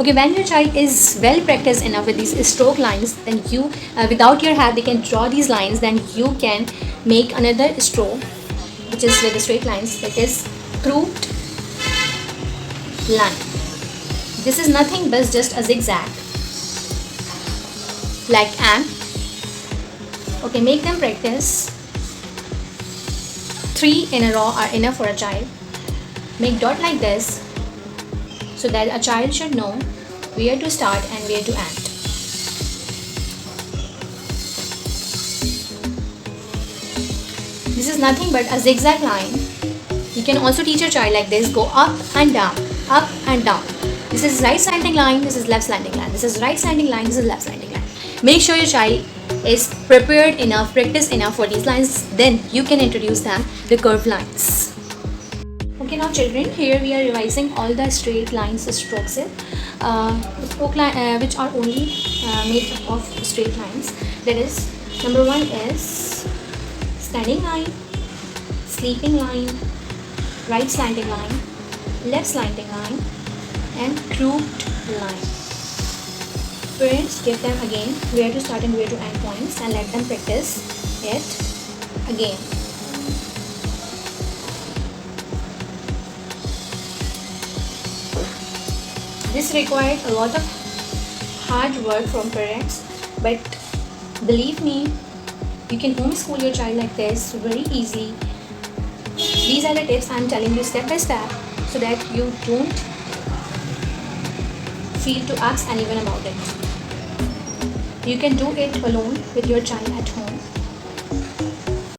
Okay, when your child is well practiced enough with these stroke lines, then you without your help they can draw these lines, then you can make another stroke which is with the straight lines, that is crooked line. This is nothing but just a zigzag like an. Okay, make them practice. 3 in a row are enough for a child. Make dot like this so that a child should know where to start and where to end. This is nothing but a zigzag line. You can also teach your child like this, go up and down, up and down. This is right slanting line, this is left slanting line, this is right slanting line, this is left slanting line. Make sure your child is prepared enough, practiced enough for these lines, then you can introduce them the curved lines. Okay, now children, here we are revising all the straight lines strokes stroke line, which are only made up of straight lines. That is, number 1 is standing line, sleeping line, right slanting line, left slanting line, and crooked line. Parents, give them again where to start and where to end points and let them practice it again. This required a lot of hard work from parents, but believe me, you can homeschool your child like this very easily. These are the tips I am telling you step by step so that you don't feel to ask anyone about it. You can do it alone with your child at home.